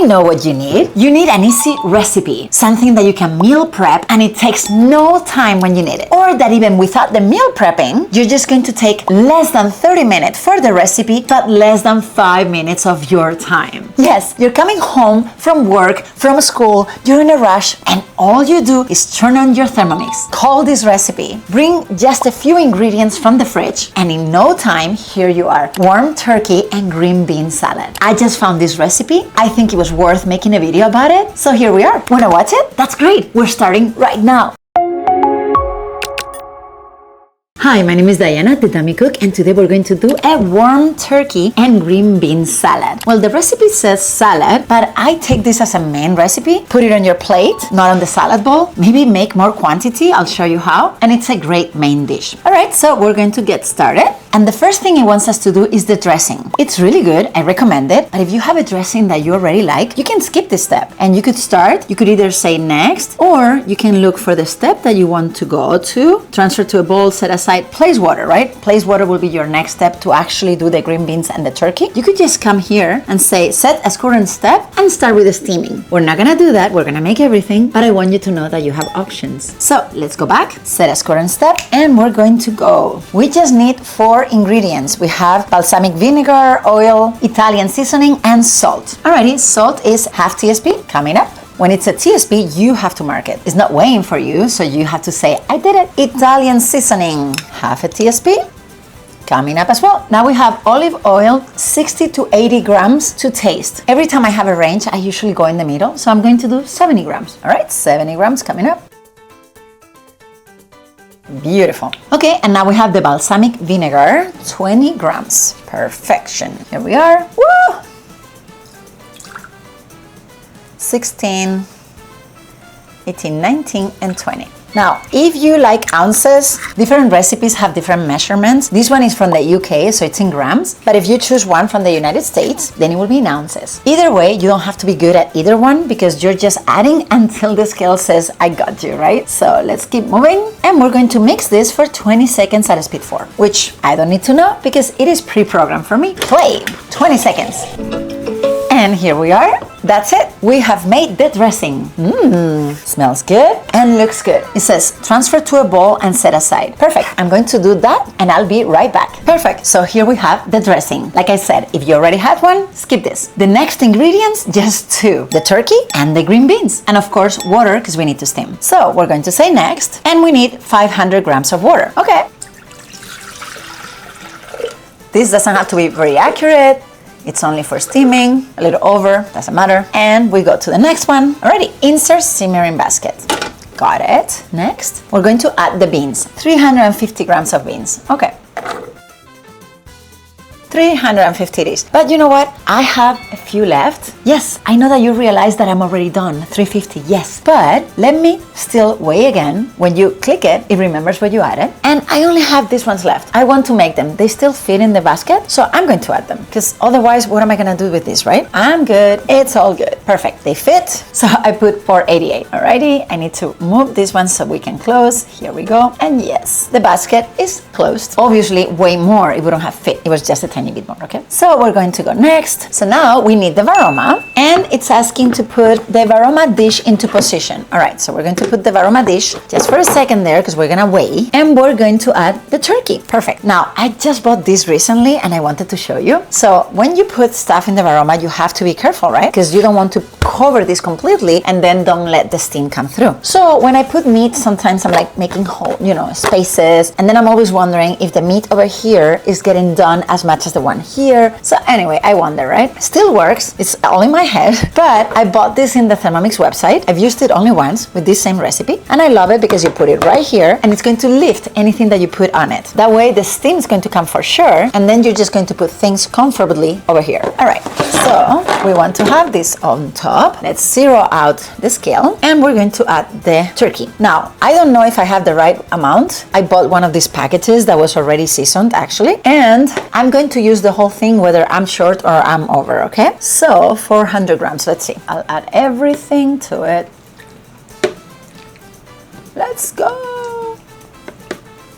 know what you need. You need an easy recipe, something that you can meal prep and it takes no time when you need it. Or that even without the meal prepping, you're just going to take less than 30 minutes for the recipe, but less than 5 minutes of your time. Yes, you're coming home from work, from school, you're in a rush, and all you do is turn on your Thermomix, call this recipe, bring just a few ingredients from the fridge, and in no time, here you are, warm turkey and green bean salad. I just found this recipe. I think it was worth making a video about it. So here we are. Wanna watch it? That's great. We're starting right now. Hi, my name is Diana, the Dummy Cook, and today we're going to do a warm turkey and green bean salad. Well, the recipe says salad, but I take this as a main recipe. Put it on your plate, not on the salad bowl. Maybe make more quantity, I'll show you how. And it's a great main dish. All right, so we're going to get started. And the first thing it wants us to do is the dressing. It's really good, I recommend it. But if you have a dressing that you already like, you can skip this step. And you could start, you could either say next, or you can look for the step that you want to go to. Transfer to a bowl, set aside, place water, right? Place water will be your next step to actually do the green beans and the turkey. You could just come here and say, set as current step and start with the steaming. We're not gonna do that, we're gonna make everything, but I want you to know that you have options. So let's go back, set as current step, and we're going to go. We just need 4 ingredients. We have balsamic vinegar, oil, Italian seasoning, and salt. Alrighty, salt is half TSP, coming up. When it's a TSP, you have to mark it. It's not weighing for you, so you have to say, I did it. Italian seasoning, half a TSP, coming up as well. Now we have olive oil, 60 to 80 grams to taste. Every time I have a range, I usually go in the middle, so I'm going to do 70 grams. All right, 70 grams coming up. Beautiful. Okay, and now we have the balsamic vinegar, 20 grams. Perfection. Here we are. Woo! 16, 18, 19, and 20. Now, if you like ounces, different recipes have different measurements. This one is from the UK, so it's in grams. But if you choose one from the United States, then it will be in ounces. Either way, you don't have to be good at either one because you're just adding until the scale says, I got you, right? So let's keep moving. And we're going to mix this for 20 seconds at speed 4, which I don't need to know because it is pre-programmed for me. Play, 20 seconds. And here we are. That's it. We have made the dressing. Smells good and looks good. It says transfer to a bowl and set aside. Perfect. I'm going to do that and I'll be right back. Perfect. So here we have the dressing. Like I said, if you already had one, skip this. The next ingredients, just 2. The turkey and the green beans. And of course, water because we need to steam. So we're going to say next and we need 500 grams of water. Okay. This doesn't have to be very accurate. It's only for steaming, a little over, doesn't matter. And we go to the next one. Alrighty, insert simmering basket. Got it. Next, we're going to add the beans. 350 grams of beans. Okay. 350 it is. But you know what? I have a few left. Yes, I know that you realize that I'm already done. 350, yes. But let me still weigh again. When you click it, it remembers what you added. And I only have these ones left. I want to make them. They still fit in the basket, so I'm going to add them. Because otherwise, what am I gonna do with this, right? I'm good. It's all good. Perfect. They fit. So I put 488. Alrighty, I need to move this one so we can close. Here we go. And yes, the basket is closed. Obviously, way more. It wouldn't have fit. It was just a tiny bit more, okay? So we're going to go next. So now we need the Varoma, and it's asking to put the Varoma dish into position. All right, so we're going to put the Varoma dish just for a second there because we're gonna weigh, and we're going to add the turkey. Perfect. Now, I just bought this recently and I wanted to show you. So when you put stuff in the Varoma, you have to be careful, right? Because you don't want to cover this completely and then don't let the steam come through. So when I put meat, sometimes I'm like making whole, spaces, and then I'm always wondering if the meat over here is getting done as much as the one here. So anyway, I wonder, right? Still works. It's all in my head, but I bought this in the Thermomix website. I've used it only once with this same recipe, and I love it because you put it right here and it's going to lift anything that you put on it. That way the steam is going to come for sure, and then you're just going to put things comfortably over here. All right, so we want to have this on top. Let's zero out the scale, and we're going to add the turkey. Now, I don't know if I have the right amount. I bought one of these packages that was already seasoned actually, and I'm going to use the whole thing whether I'm short or I'm over, okay? So 400 grams, let's see. I'll add everything to it. Let's go.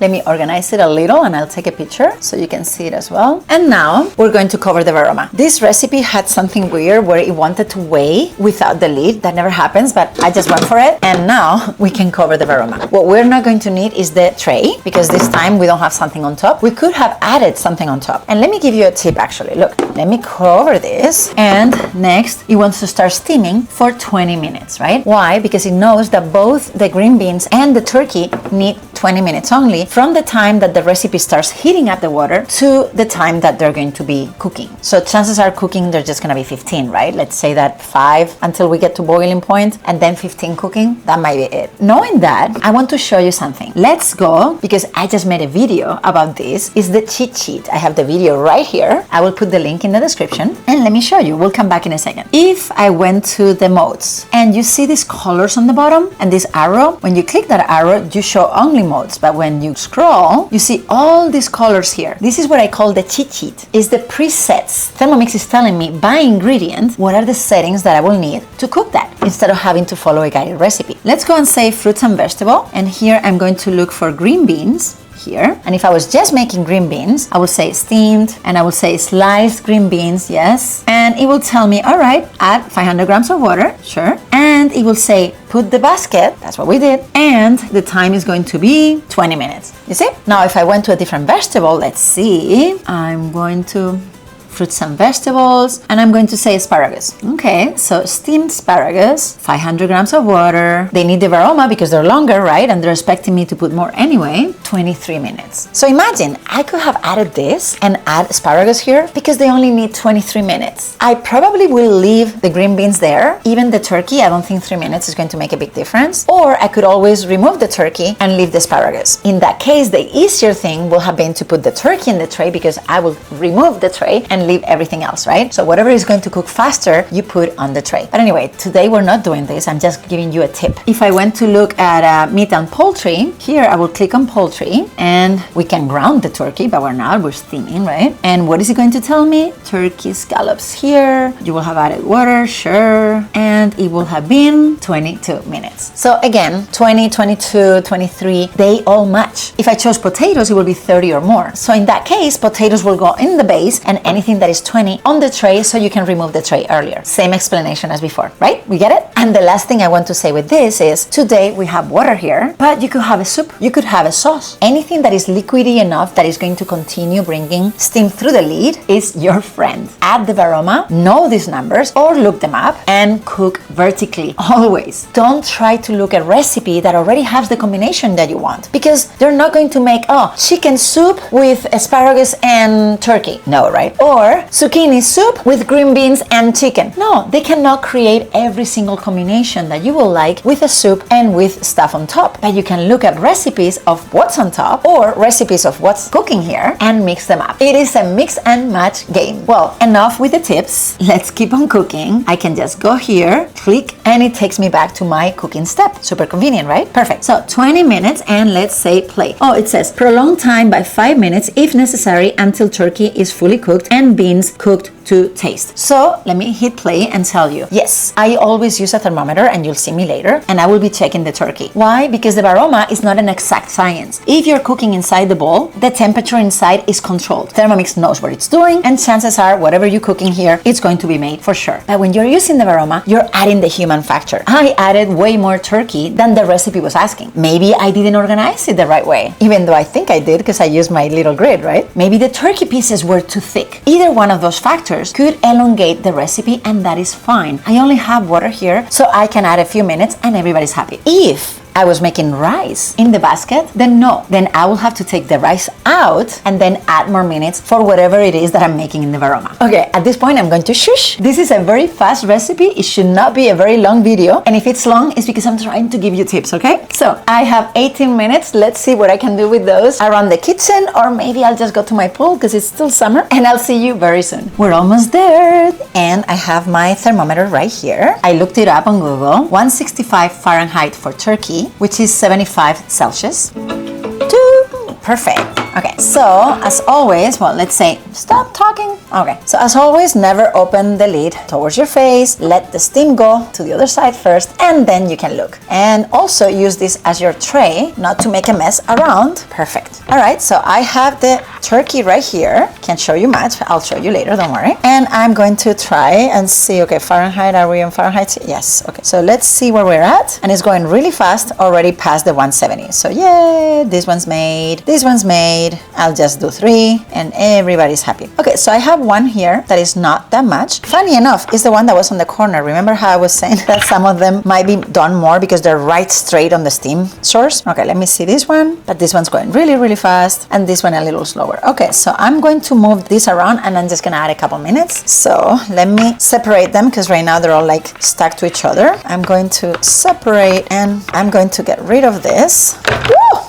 Let me organize it a little and I'll take a picture so you can see it as well. And now we're going to cover the Varoma. This recipe had something weird where it wanted to weigh without the lid. That never happens, but I just went for it. And now we can cover the Varoma. What we're not going to need is the tray, because this time we don't have something on top. We could have added something on top. And let me give you a tip actually. Look, let me cover this. And next, it wants to start steaming for 20 minutes, right? Why? Because it knows that both the green beans and the turkey need 20 minutes only from the time that the recipe starts heating up the water to the time that they're going to be cooking. So chances are cooking, they're just going to be 15, right? Let's say that 5 until we get to boiling point and then 15 cooking. That might be it. Knowing that, I want to show you something. Let's go, because I just made a video about this. It's the cheat sheet. I have the video right here. I will put the link in the description and let me show you. We'll come back in a second. If I went to the modes and you see these colors on the bottom and this arrow, when you click that arrow, you show only modes. But when you scroll, you see all these colors here. This is what I call the cheat sheet. It's the presets. Thermomix is telling me by ingredient what are the settings that I will need to cook that instead of having to follow a guided recipe. Let's go and say fruits and vegetable. And here I'm going to look for green beans. Here. And if I was just making green beans, I would say steamed and I would say sliced green beans, yes. And it will tell me, all right, add 500 grams of water, sure. And it will say, put the basket, that's what we did. And the time is going to be 20 minutes, you see? Now, if I went to a different vegetable, let's see, I'm going to fruits and vegetables, and I'm going to say asparagus. Okay, so steamed asparagus, 500 grams of water. They need the Varoma because they're longer, right? And they're expecting me to put more anyway. 23 minutes. So imagine, I could have added this and add asparagus here because they only need 23 minutes. I probably will leave the green beans there. Even the turkey, I don't think 3 minutes is going to make a big difference. Or I could always remove the turkey and leave the asparagus. In that case, the easier thing will have been to put the turkey in the tray because I will remove the tray and leave everything else, right? So whatever is going to cook faster, you put on the tray. But anyway, today we're not doing this. I'm just giving you a tip. If I went to look at meat and poultry, here I will click on poultry and we can ground the turkey, but we're not, we're steaming, right? And what is it going to tell me? Turkey scallops here. You will have added water, sure. And it will have been 22 minutes. So again, 20, 22, 23, they all match. If I chose potatoes, it will be 30 or more. So in that case, potatoes will go in the base and anything that is 20 on the tray so you can remove the tray earlier. Same explanation as before, right? We get it? And the last thing I want to say with this is today we have water here, but you could have a soup, you could have a sauce. Anything that is liquidy enough that is going to continue bringing steam through the lid is your friend. Add the Varoma, know these numbers or look them up and cook vertically always. Don't try to look at a recipe that already has the combination that you want because they're not going to make, chicken soup with asparagus and turkey. No, right? Or zucchini soup with green beans and chicken. No, they cannot create every single combination that you will like with a soup and with stuff on top. But you can look at recipes of what's on top or recipes of what's cooking here and mix them up. It is a mix and match game. Well, enough with the tips. Let's keep on cooking. I can just go here, click, and it takes me back to my cooking step. Super convenient, right? Perfect. So 20 minutes and let's say play. Oh, it says prolong time by 5 minutes if necessary until turkey is fully cooked and beans cooked to taste. So let me hit play and tell you, yes, I always use a thermometer and you'll see me later and I will be checking the turkey. Why? Because the Varoma is not an exact science. If you're cooking inside the bowl, the temperature inside is controlled. Thermomix knows what it's doing and chances are whatever you're cooking here, it's going to be made for sure. But when you're using the Varoma, you're adding the human factor. I added way more turkey than the recipe was asking. Maybe I didn't organize it the right way, even though I think I did because I used my little grid, right? Maybe the turkey pieces were too thick. Either one of those factors could elongate the recipe and that is fine. I only have water here so I can add a few minutes and everybody's happy. If I was making rice in the basket, then no. Then I will have to take the rice out and then add more minutes for whatever it is that I'm making in the Varoma. Okay, at this point I'm going to shush. This is a very fast recipe. It should not be a very long video. And if it's long, it's because I'm trying to give you tips, okay? So I have 18 minutes. Let's see what I can do with those around the kitchen, or maybe I'll just go to my pool because it's still summer and I'll see you very soon. We're almost there. And I have my thermometer right here. I looked it up on Google. 165 Fahrenheit for turkey, which is 75 Celsius. Perfect. Okay, so as always, well, let's say stop talking Okay, so as always, never open the lid towards your face. Let the steam go to the other side first, and then you can look. And also use this as your tray, not to make a mess around. Perfect. All right, so I have the turkey right here. Can't show you much. I'll show you later, don't worry. And I'm going to try and see, okay, Fahrenheit, are we on Fahrenheit? Yes, okay. So let's see where we're at. And it's going really fast, already past the 170. So yeah, this one's made, this one's made. I'll just do 3 and everybody's happy. Okay, so I have one here that is not that much. Funny enough, is the one that was on the corner. Remember how I was saying that some of them might be done more because they're right straight on the steam source? Okay, let me see this one. But this one's going really, really fast. And this one a little slower. Okay, so I'm going to move this around and I'm just gonna add a couple minutes. So let me separate them because right now they're all like stuck to each other. I'm going to separate and I'm going to get rid of this. Woo!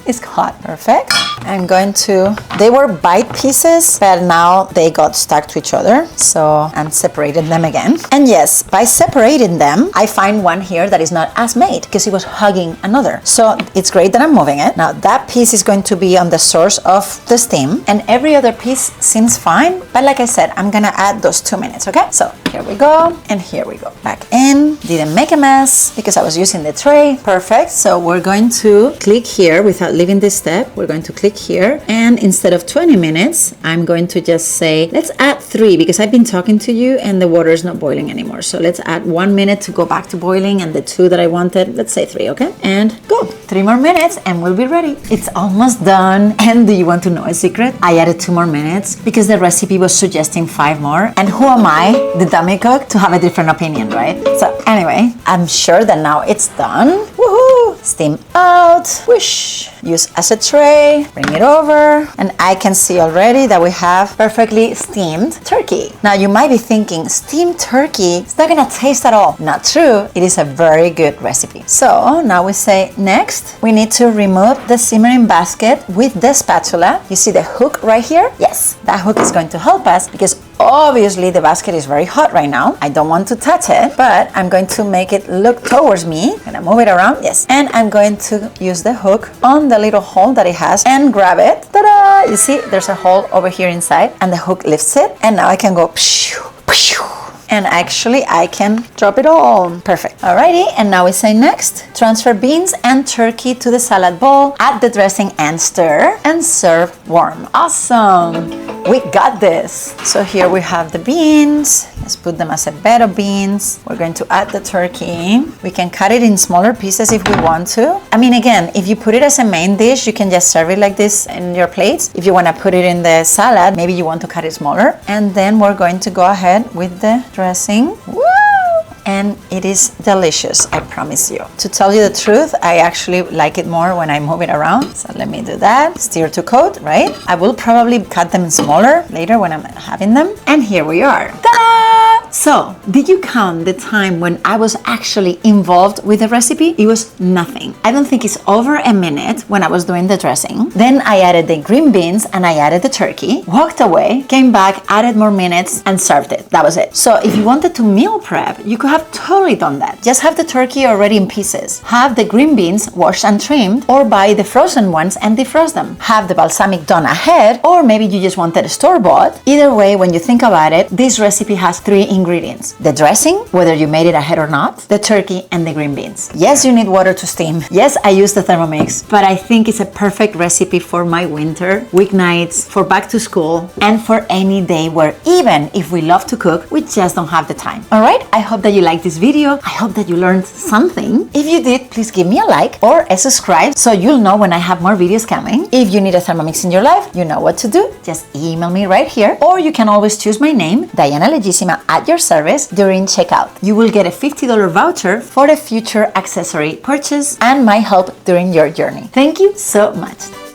It's hot. Perfect. I'm going to, they were bite pieces, but now they got stuck to each other. So I'm separating them again. And yes, by separating them, I find one here that is not as made because it was hugging another. So it's great that I'm moving it. Now that piece is going to be on the source of the steam and every other piece seems fine. But like I said, I'm gonna add those 2 minutes, okay? So here we go and here we go. Back in, didn't make a mess because I was using the tray. Perfect. So we're going to click here without leaving this step. We're going to click here and instead of 20 minutes I'm going to just say let's add 3 because I've been talking to you and the water is not boiling anymore. So let's add 1 minute to go back to boiling and the 2 that I wanted, let's say 3, okay? And go. 3 more minutes and we'll be ready. It's almost done. And do you want to know a secret? I added 2 more minutes because the recipe was suggesting 5 more, and who am I, the dummy cook, to have a different opinion, right? So anyway, I'm sure that now it's done. Woohoo! Steam out. Whoosh. Use as a tray, bring it over, and I can see already that we have perfectly steamed turkey. Now you might be thinking, steamed turkey, it's not gonna taste at all. Not true, it is a very good recipe. So now we say next, we need to remove the simmering basket with the spatula. You see the hook right here? Yes, that hook is going to help us because obviously the basket is very hot right now. I don't want to touch it, but I'm going to make it look towards me. I'm gonna move it around, yes. And I'm going to use the hook on the little hole that it has and grab it. Ta-da! You see, there's a hole over here inside and the hook lifts it. And now I can go pshoo, pshoo. And actually I can drop it all. Perfect. Alrighty, and now we say next, transfer beans and turkey to the salad bowl, add the dressing and stir, and serve warm. Awesome. We got this. So here we have the beans. Let's put them as a bed of beans. We're going to add the turkey. We can cut it in smaller pieces if we want to. I mean, again, if you put it as a main dish, you can just serve it like this in your plates. If you want to put it in the salad, maybe you want to cut it smaller. And then we're going to go ahead with the dressing. Woo! And it is delicious, I promise you. To tell you the truth, I actually like it more when I move it around. So let me do that. Stir to coat, right? I will probably cut them smaller later when I'm having them. And here we are. Ta-da! So, did you count the time when I was actually involved with the recipe? It was nothing. I don't think it's over a minute when I was doing the dressing. Then I added the green beans and I added the turkey, walked away, came back, added more minutes and served it. That was it. So if you wanted to meal prep, you could have totally done that. Just have the turkey already in pieces. Have the green beans washed and trimmed, or buy the frozen ones and defrost them. Have the balsamic done ahead, or maybe you just wanted store-bought. Either way, when you think about it, this recipe has 3 ingredients. The dressing, whether you made it ahead or not, the turkey and the green beans. Yes, you need water to steam. Yes, I use the Thermomix, but I think it's a perfect recipe for my winter, weeknights, for back to school, and for any day where even if we love to cook, we just don't have the time. All right, I hope that you liked this video. I hope that you learned something. If you did, please give me a like or a subscribe so you'll know when I have more videos coming. If you need a Thermomix in your life, you know what to do. Just email me right here, or you can always choose my name, Diana Legissima, at your service during checkout. You will get a $50 voucher for a future accessory purchase and my help during your journey. Thank you so much.